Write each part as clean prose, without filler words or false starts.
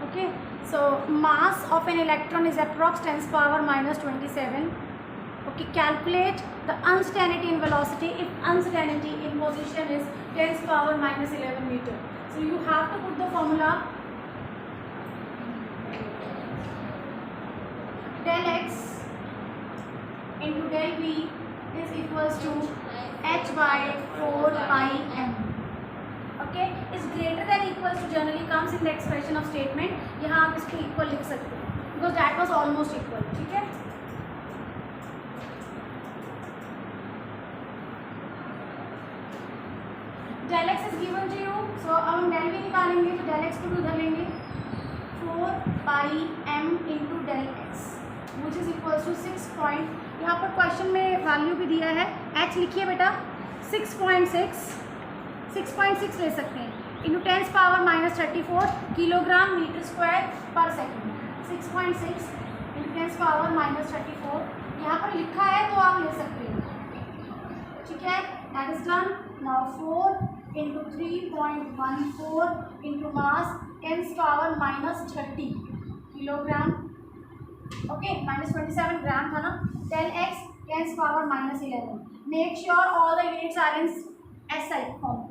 Okay, so mass of an electron is approx 10 power minus 27. Okay, calculate the uncertainty in velocity if uncertainty in position is 10 power minus 11 meter. So you have to put the formula del x into del v is equals to h by 4 pi m. Okay, is greater than equals to generally comes in the expression of statement. यहाँ आप इसको equal लिख सकते हैं because that was almost equal. ठीक है, del x is given to you, so अब हम del v निकालेंगे तो del x को भी उधर लेंगे 4 pi m into del x which is equals to 6 point. यहाँ पर क्वेश्चन में वैल्यू भी दिया है, h लिखिए बेटा 6.6 ले सकते हैं into 10 power minus 34 kilogram metre square per second. 6.6 into 10 power minus 34 यहाँ पर लिखा है तो आप ले सकते हो. ठीक है, that is done. Now 4 into 3.14 into mass 10 power minus 30 kilogram. Okay, minus 27 gram था ना. del x 10 power minus 11. Make sure all the units are in SI form.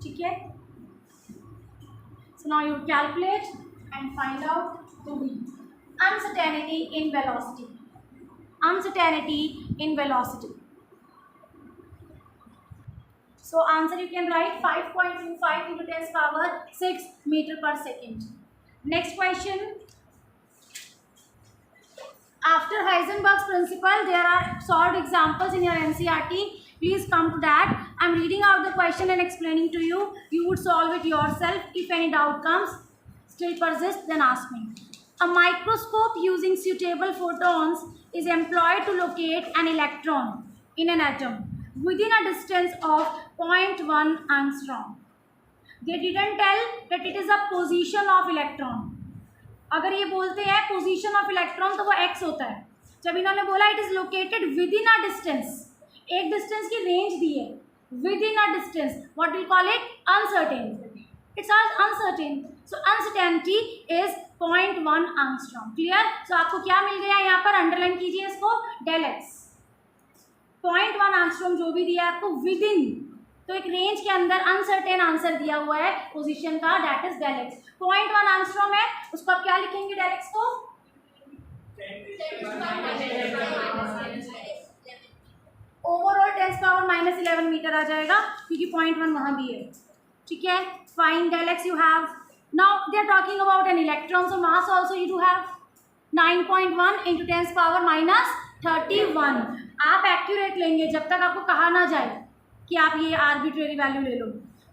ठीक है, so now you calculate and find out the V. Uncertainty in velocity. Uncertainty in velocity. So answer you can write 5.25 into 10 power 6 meter per second. Next question. After Heisenberg's principle, there are solved examples in your NCERT. Please come to that. I'm reading out the question and explaining to you. You would solve it yourself. If any doubt comes, still persists, then ask me. A microscope using suitable photons is employed to locate an electron in an atom within a distance of 0.1 angstrom. They didn't tell that it is a position of electron. अगर ये बोलते हैं position of electron तो वो x होता है. जब इन्होंने बोला it is located with in a distance, एक डिस्टेंस की रेंज दी है, with in a distance, what will call it? Uncertain. It's uncertain. So uncertainty is 0.1 angstrom. Clear? So आपको क्या मिल गया यहाँ पर? अंडरलाइन कीजिए इसको, डेल एक्स 0.1 एंगस्ट्रॉम जो भी दिया है आपको विद इन, तो एक रेंज के अंदर अनसर्टेन आंसर दिया हुआ है पोजीशन का, that is del x. 0.1 angstrom है, उसको आप क्या लिखेंगे डेल एक्स को? ओवरऑल 10 पावर माइनस 11 मीटर आ जाएगा क्योंकि 0.1 वहाँ भी है. ठीक है, fine del x you have. Now they are talking about an electron, so mass also you do have 9.1 into 10 power minus 31. आप एक्यूरेट लेंगे जब तक आपको कहा ना जाए कि आप ये आर्बिट्रेरी वैल्यू ले लो.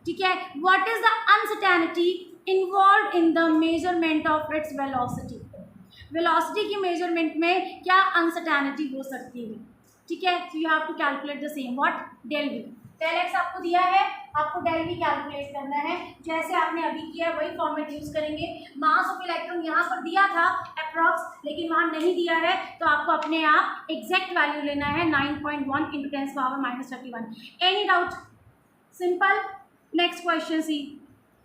ठीक है, what is the uncertainty involve in the measurement of its velocity? Velocity की मेजरमेंट में क्या अनसर्टेनिटी हो सकती है? ठीक है, so you have to calculate the same. What? Del v. Del x आपको दिया है, आपको डेल वी कैलकुलेट करना है. जैसे आपने अभी किया वही फॉर्मेट यूज करेंगे. मास ऑफ इलेक्ट्रॉन यहाँ पर दिया था अप्रॉक्स, लेकिन वहाँ नहीं दिया है, तो आपको अपने आप एग्जैक्ट वैल्यू लेना है 9.1 into 10 power minus 31. Any doubt? Simple. Next question C.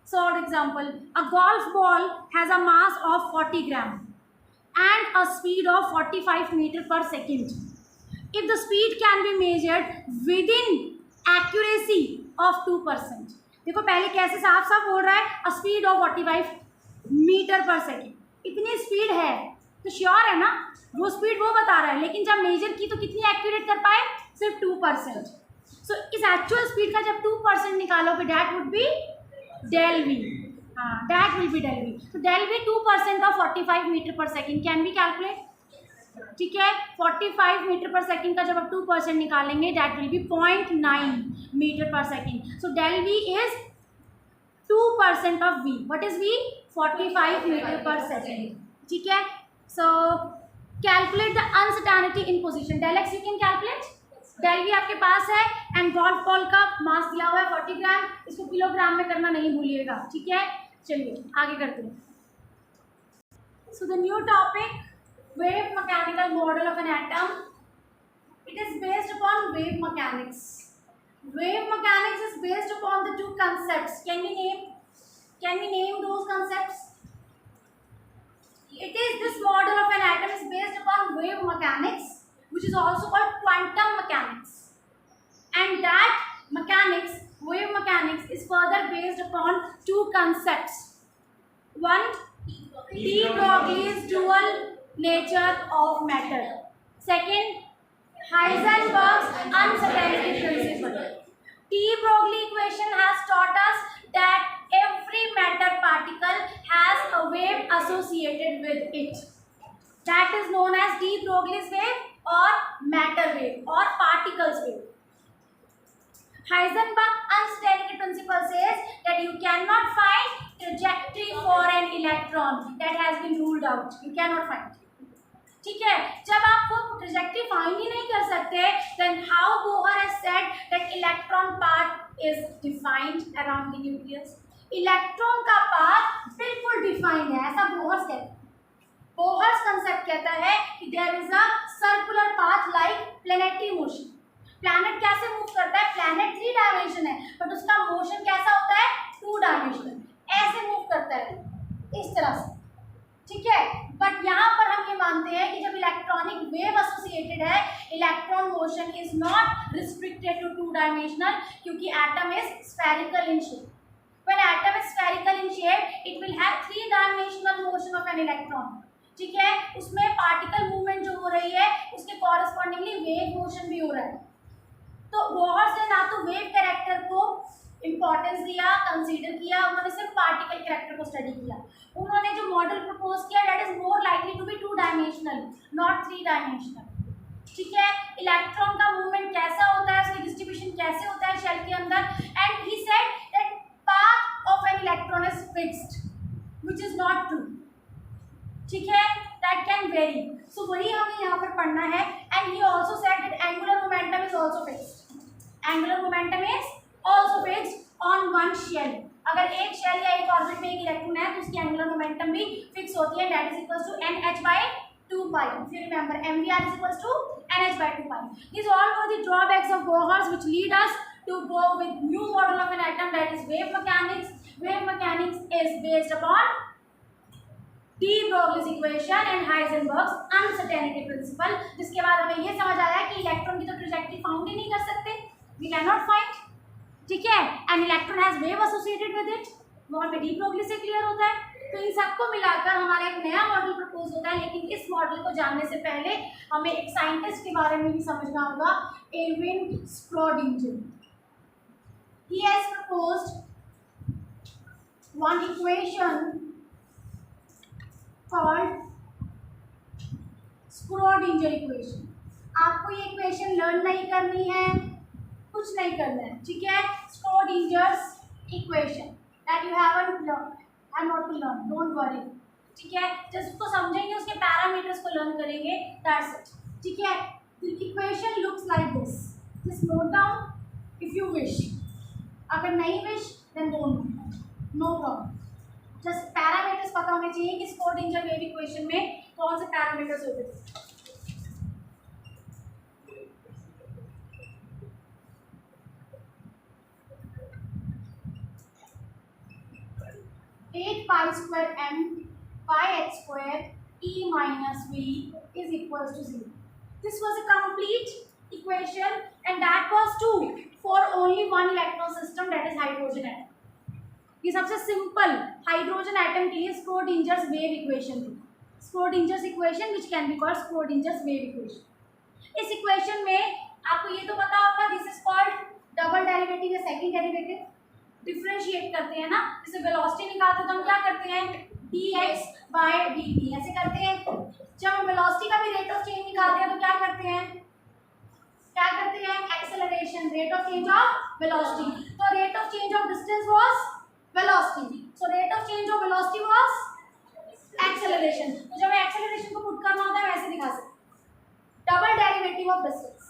Solved example. A golf ball has a mass of 40 gram and a speed of 45 meter per second. If the speed can be measured within accuracy of 2%. देखो पहले कैसे साफ साफ बोल रहा है, a speed of 45 metre per second. इतनी speed है तो श्योर है ना, वो स्पीड वो बता रहा है, लेकिन जब मेजर की तो कितनी एक्यूरेट कर पाए? सिर्फ 2%. सो इस एक्चुअल स्पीड का जब 2% निकालोगे that would be del v. That will be del v. So del v 2% of 45 metre per second can be calculate. ठीक है, 45 मीटर पर सेकेंड का जब आप 2% निकालेंगे that will be 0.9 metre per second. So del v is 2% of v. What is v? 45 metre per second. ठीक है, so calculate the uncertainty in position. Del x you can calculate. Del v आपके पास है and golf ball का मास दिया हुआ है 40 ग्राम. इसको किलोग्राम में करना नहीं भूलिएगा. ठीक है, चलिए आगे करते हैं. So the new topic, wave mechanical model of an atom. It is based upon wave mechanics. Wave mechanics is based upon the two concepts. Can we name those concepts? is also called quantum mechanics, and that mechanics, wave mechanics, is further based upon two concepts. One, de Broglie's dual nature of matter. Second, Heisenberg's uncertainty principle. De Broglie equation has taught us that every matter particle has a wave associated with it. That is known as de Broglie's wave or matter wave or particles wave. Heisenberg's uncertainty principle says that you cannot find trajectory for an electron. That has been ruled out. You cannot find. ठीक है, जब आप वो trajectory find ही नहीं कर सकते, then how Bohr has said that electron path is defined around the nucleus. Electron का path बिल्कुल डिफाइंड है, ऐसा बोहर्स कहता है. बोहर्स कंसेप्ट कहता है कि there is a circular path like planetary motion. Planet कैसे मूव करता है? प्लैनेट 3 डायमेंशन है, बट उसका मोशन कैसा होता है? 2 डायमेंशनल. ऐसे मूव करता है, इस तरह से. ठीक है, बट यहाँ पर हम ये मानते हैं कि जब इलेक्ट्रॉनिक वेव एसोसिएटेड है, electron motion is not restricted to 2 dimensional, क्योंकि atom is spherical in shape. When atom is spherical in shape, it will have 3 dimensional motion of an electron. ठीक है, उसमें पार्टिकल मूवमेंट जो हो रही है उसके कॉरेस्पॉन्डिंगली वेव मोशन भी हो रहा है. तो बोहर्स ने ना तो वेव कैरेक्टर को इम्पोर्टेंस दिया, कंसीडर किया, उन्होंने सिर्फ पार्टिकल कैरेक्टर को स्टडी किया. उन्होंने जो मॉडल प्रपोज किया that is more likely to be 2 dimensional, not 3 dimensional. ठीक है, इलेक्ट्रॉन का मूवमेंट कैसा होता है, उसकी डिस्ट्रीब्यूशन कैसे होता है शेल के अंदर, and he said that path of an electron is fixed, which is not true. ठीक है, that can vary. So वही हमें यहाँ पर पढ़ना है. And he also said that angular momentum is also fixed. Angular momentum is also fixed on one shell. अगर एक शेल या एक ऑर्बिट में एक इलेक्ट्रॉन है तो उसकी एंगुलर मोमेंटम भी फिक्स होती है. That is equals to nh/2 pi. If you remember, mvr is equals to nh/2 pi. These all were the drawbacks of Bohr's which lead us to go with new model of an atom, that is wave mechanics. Wave mechanics is based upon de Broglie's equation and Heisenberg's uncertainty principle. जिसके बाद हमें ये समझ आया कि electron की तो trajectory found ही नहीं कर सकते, we cannot find. ठीक है, and electron has wave associated with it. वो हमें de Broglie से क्लियर होता है. तो इन सबको मिलाकर हमारा एक नया मॉडल प्रपोज होता है. लेकिन इस मॉडल को जानने से पहले हमें एक साइंटिस्ट के बारे में भी समझना होगा, Erwin Schrödinger. He has proposed one equation called Schrodinger equation. आपको ये इक्वेशन लर्न नहीं करनी है, कुछ नहीं करना है. ठीक है, Schrodinger's equation that you haven't learned and not to learn, don't worry. ठीक है, जस्ट उसको समझेंगे, उसके पैरामीटर्स को लर्न करेंगे, that's it. ठीक है, the equation looks like this. Just note down if you wish. अगर नहीं wish then don't, no problem. Just parameters पता होने चाहिए कि स्क्रोडिंगर वेव इक्वेशन में कौन से पैरामीटर्स होते हैं. Eight pi square m by h square e minus v is equals to 0. This was a complete equation and that was true for only one electron system, that is hydrogen atom. ये सबसे simple hydrogen atom के लिए स्क्रोडिंजर्स wave equation थी. Schrodinger's equation which can be called Schrodinger's wave equation. इस equation में आपको ये तो पता होगा, this is called double derivative या सेकंड डेरिवेटिव. डिफरेंशिएट करते हैं ना, जैसे वेलोसिटी निकालते तो हम क्या करते हैं, dx by dt ऐसे करते हैं. जब हम वेलोसिटी का भी रेट ऑफ चेंज निकालते हैं तो क्या करते हैं, acceleration, rate of change of velocity. तो rate of change of distance was velocity, so rate of change of velocity was acceleration. तो जब एक्सेलरेशन को पुट करना होता है वैसे दिखा सकते, double derivative of distance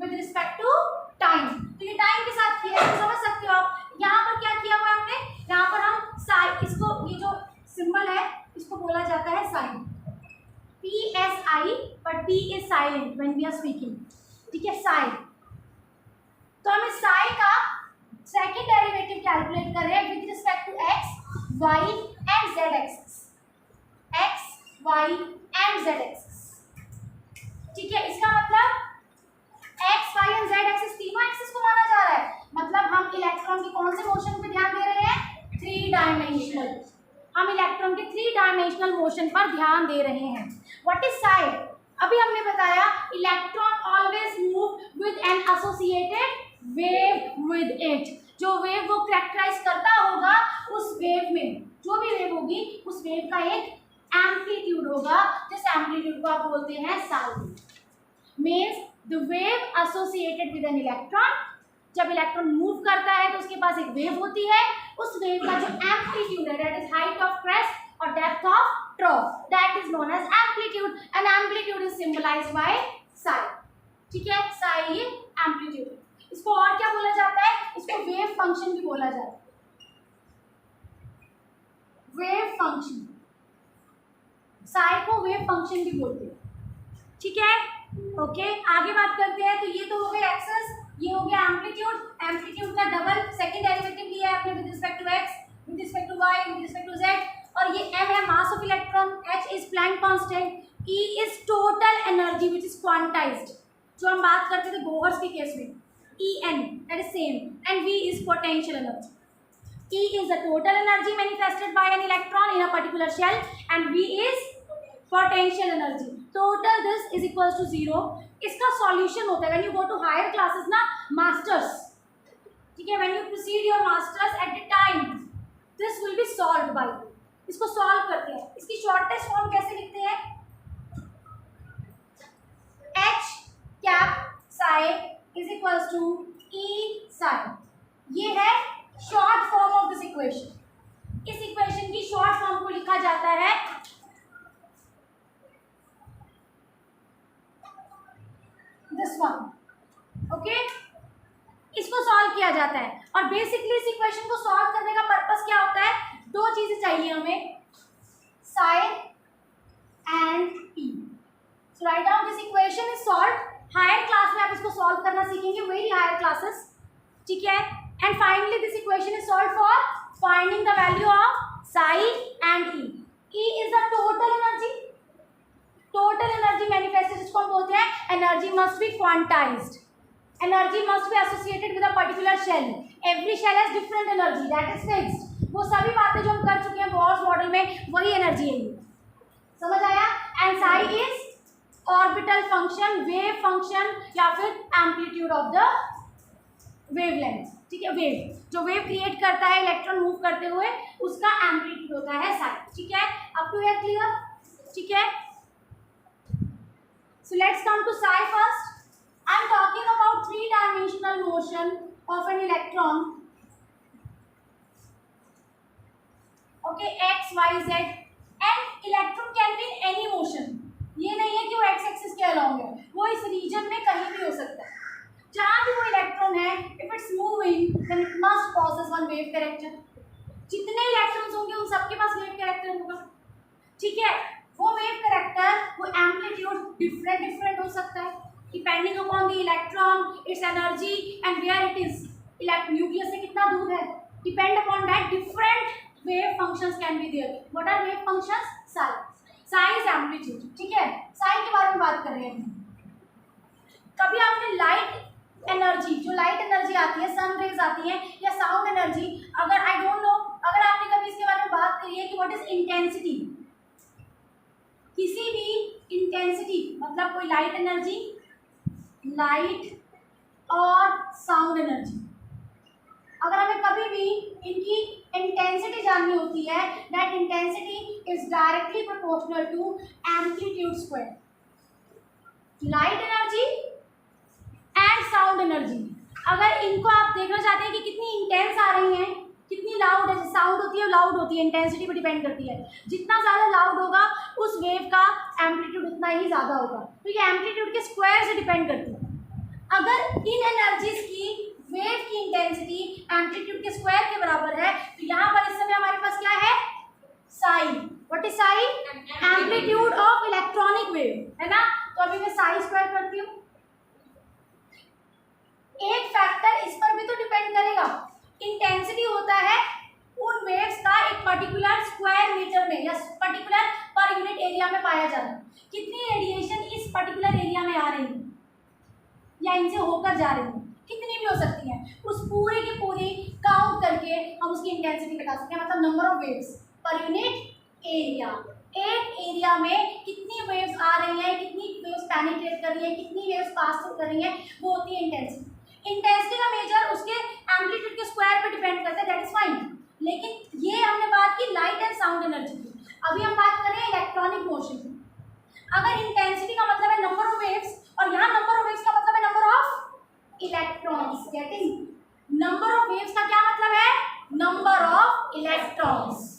with respect to time. तो ये टाइम के साथ किया है, तो समझ सकते हो आप. यहाँ पर क्या किया हुआ है हमने, यहाँ पर हम साइन, इसको ये जो सिंबल है इसको बोला जाता है psi, PSI, but P is silent when we are speaking. ठीक है, साइन. तो हम इस साइन का सेकंड डेरिवेटिव कैलकुलेट कर रहे हैं with respect to x, y and z axis. x, y and z axis. ठीक है, इसका मतलब x y and z axis तीनों एक्सिस को माना जा रहा है। मतलब हम इलेक्ट्रॉन के कौन से मोशन पे ध्यान दे रहे हैं? 3 डायमेंशनल। हम इलेक्ट्रॉन के 3 डायमेंशनल मोशन पर ध्यान दे रहे हैं। What is Sai? अभी हमने बताया electron always move with an associated wave with it. जो वेव वो कैरेक्टराइज करता होगा, उस वेव में जो भी वेव होगी उस वेव का एक एम्पलीट्यूड होगा, जिस एम्पलीट्यूड को आप बोलते हैं Sai. Means the wave associated with an electron, जब इलेक्ट्रॉन मूव करता है तो उसके पास एक वेव होती है, उस वेव का जो एम्पलीट्यूड है that is height of crest और depth of trough, that is known as amplitude and amplitude is symbolised by psi. ठीक है, साई एम्पलीट्यूड। इसको और क्या बोला जाता है? इसको वेव फंक्शन भी बोला जाता है, वेव फंक्शन। साई को वेव फंक्शन भी बोलते हैं। ठीक है, ओके आगे बात करते हैं। तो ये तो हो गया एक्सेस, ये हो गया एम्पलीट्यूड। एम्पलीट्यूड का डबल सेकंड डेरिवेटिव लिया है आपने with respect to x, with respect to y, with respect to z. और ये m है mass of electron, h is Planck constant, e is total energy which is quantised. जो हम बात करते थे बोहर्स के केस में, En that is same, and V is potential energy. E is the total energy manifested by an electron in a particular shell, and V is potential energy. Total this is equals to 0. इसका solution होता है when you go to higher classes ना, masters, ठीक है, when you proceed your masters at the time, this will be solved by, इसको solve करते हैं। इसकी shortest form कैसे लिखते हैं? H cap psi is equals to E psi। ये है short form of this equation. इस इक्वेशन की शॉर्ट फॉर्म को लिखा जाता है दिस वन। ओके, इसको सॉल्व किया जाता है और बेसिकली इस इक्वेशन को सॉल्व करने का पर्पस क्या होता है? दो चीजें चाहिए हमें, psi and E। So write down this equation is solved. Higher class में आप इसको सॉल्व करना सीखेंगे, वेरी हायर क्लासेस। ठीक है, and finally this equation is solved for finding the value of psi and E। E is the total energy, total energy manifested, जिसको हम बोलते हैं energy must be quantised, energy must be associated with a particular shell, every shell has different energy that is fixed. वो सभी बातें जो हम कर चुके हैं बोहर्स मॉडल में, वही एनर्जी है, समझ आया? And psi is orbital function, wave function या फिर एम्पलीट्यूड ऑफ द वेवलेंथ। ठीक है, वेव जो वेव क्रिएट करता है इलेक्ट्रॉन मूव करते हुए, उसका एम्पलीट्यूड होता है psi। ठीक है, अप टू हियर क्लियर? ठीक है, so let's come to psi first. I am talking about 3 dimensional motion of an electron. Okay, x y z and electron can be in any motion. ये नहीं है कि वो x axis के along है, वो इस रीजन में कहीं भी हो सकता है, जहां भी वो इलेक्ट्रॉन है। If it's moving then it must possess one wave character. जितने इलेक्ट्रॉन्स होंगे उन सबके पास वेव कैरेक्टर होगा। ठीक है, वो वेव कैरेक्टर, वो एम्पलीट्यूड डिफरेंट हो सकता है depending upon the electron, its energy and where it is, nucleus से कितना दूर है। Depend upon that different wave functions can be there. What are wave functions? psi is amplitude. ठीक है, psi के बारे में बात कर रहे हैं। कभी आपने लाइट एनर्जी, जो लाइट एनर्जी आती है, सन रेज आती है या साउंड एनर्जी, अगर आई डोंट नो, अगर आपने कभी इसके बारे में बात करी है कि व्हाट इज इंटेंसिटी, किसी भी इंटेंसिटी, मतलब कोई लाइट एनर्जी, लाइट और साउंड एनर्जी, अगर हमें कभी भी इनकी इंटेंसिटी जाननी होती है, that intensity is directly proportional to amplitude square. Light energy and sound energy, अगर इनको आप देखना चाहते हैं कि कितनी इंटेंस आ रही हैं, कितनी लाउड है, साउंड होती है लाउड होती है, इंटेंसिटी पर डिपेंड करती है। जितना ज़्यादा लाउड होगा उस वेव का एम्पलीट्यूड उतना ही ज़्यादा होगा, तो ये एम्पलीट्यूड के स्क्वायर से डिपेंड करती है। अगर इन एनर्जीज की वेव की इंटेंसिटी एम्पलीट्यूड के स्क्वायर के बराबर है, तो यहाँ पर इस समय हमारे पास क्या है? psi। What is psi? Amplitude of electronic wave, है ना? तो अभी मैं psi स्क्वायर करती हूँ। एक फैक्टर इस पर भी तो डिपेंड करेगा, इंटेंसिटी होता है उन वेव्स का एक पर्टिकुलर स्क्वायर मीटर में या पर्टिकुलर पर यूनिट एरिया में पाया जाना। कितनी रेडिएशन इस पर्टिकुलर एरिया में आ रही हूँ या इनसे होकर जा रही हूँ, कितनी भी हो सकती है, उस पूरे की पूरी काउंट करके हम उसकी इंटेंसिटी बता सकते हैं, मतलब number of waves per unit area. एक एरिया में कितनी वेव्स आ रही हैं, कितनी वेव्स पेनिट्रेट कर रही हैं, कितनी वेव्स पास थ्रू कर रही हैं, वो होती है इंटेंसिटी। इंटेंसिटी का मेजर उसके एम्पलीट्यूड के स्क्वायर पे डिपेंड करता है, दैट इज फाइन। लेकिन ये हमने बात की लाइट एंड साउंड एनर्जी की, अभी हम बात कर रहे हैं इलेक्ट्रॉनिक मोशन की। अगर इंटेंसिटी का मतलब है नंबर ऑफ वेव्स और यहाँ नंबर ऑफ वेव्स का मतलब है number of electrons, getting number of waves का क्या मतलब है, नंबर ऑफ इलेक्ट्रॉन्स।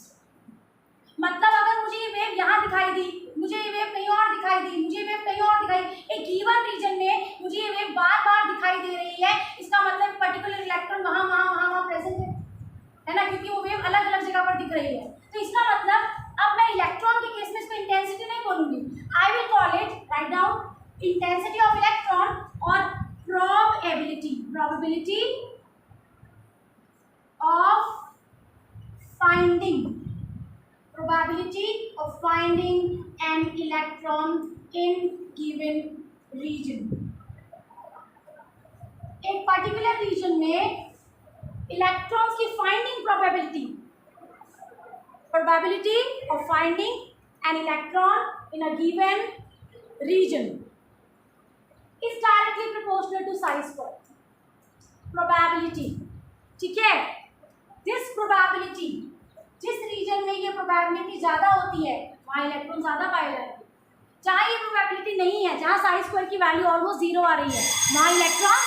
मतलब अगर मुझे ये वेव यहाँ दिखाई दी, मुझे ये वेव कहीं और दिखाई दी, मुझे ये वेव कहीं और दिखाई, एक गिवन रीजन में मुझे ये वेव बार बार दिखाई दे रही है, इसका मतलब पर्टिकुलर इलेक्ट्रॉन वहाँ वहाँ वहाँ वहाँ प्रेजेंट है ना, क्योंकि वो वेव अलग अलग जगह पर दिख रही है। तो इसका मतलब अब मैं इलेक्ट्रॉन के केस में इसको इंटेंसिटी नहीं बोलूंगी, I will call it, write down, intensity of electron और probability of finding an electron in given region। एक पर्टिकुलर रीजन में इलेक्ट्रॉन्स की finding probability of finding an electron in a given region is directly proportional to psi square। probability, ठीक है, this probability, जिस reason में ये probability ज़्यादा होती है वहाँ इलेक्ट्रॉन ज़्यादा पाए जाते हैं। जहाँ ये प्रोबेबिलिटी नहीं है, जहाँ साई स्क्वायर की वैल्यू ऑलमोस्ट जीरो आ रही है, वहाँ इलेक्ट्रॉन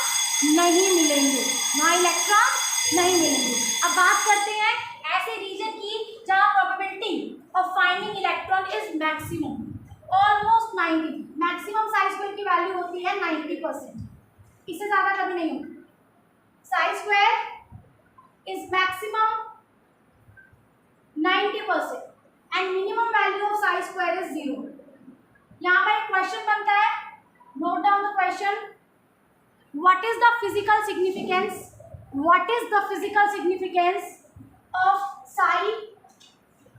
नहीं मिलेंगे, वहाँ इलेक्ट्रॉन नहीं मिलेंगे। अब बात करते हैं ऐसे रीजन की जहाँ probability of finding electron is maximum, almost 90, maximum Sai square की वैल्यू होती है 90%, इससे ज़्यादा कभी नहीं होती। Sai square is maximum 90% and minimum value of Sai square is 0। यहाँ पर एक क्वेश्चन बनता है, note down the question, what is the physical significance, what is the physical significance of Sai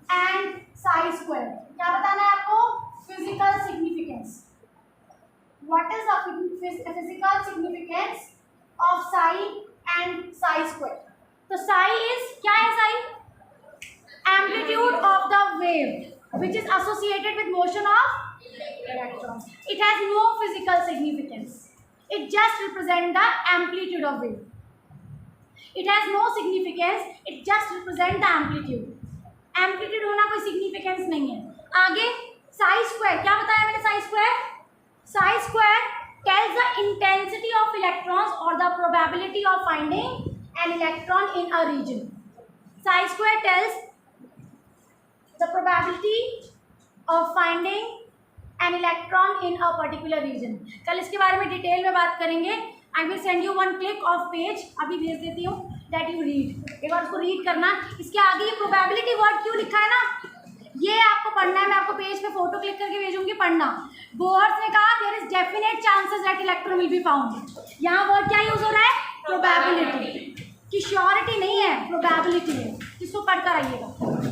and Sai square. क्या बताना है आपको, physical significance, what is the physical significance of Sai and Sai square. तो साई इज क्या है, Sai amplitude of the wave which is associated with motion of electrons. It has no physical significance, it just represents the amplitude of wave, it has no significance, it just represents the amplitude। amplitude होना कोई significance नहीं है। आगे psi square, क्या बताया मैंने, psi square, psi square tells the intensity of electrons or the probability of finding an electron in a region। psi square tells the probability of finding an electron in a particular region। कल इसके बारे में detail में बात करेंगे। I will send you one click of page, अभी भेज देती हूँ, that you read, एक बार उसको रीड करना। इसके आगे ये probability वर्ड क्यों लिखा है ना, ये आपको पढ़ना है, मैं आपको पेज पे फोटो क्लिक करके भेजूंगी, पढ़ना। बोहर्स ने कहा there is definite chances that electron will be found, यहाँ वर्ड क्या यूज हो रहा है, probability, कि श्योरिटी नहीं है, probability है, इसको पढ़ कर आइएगा।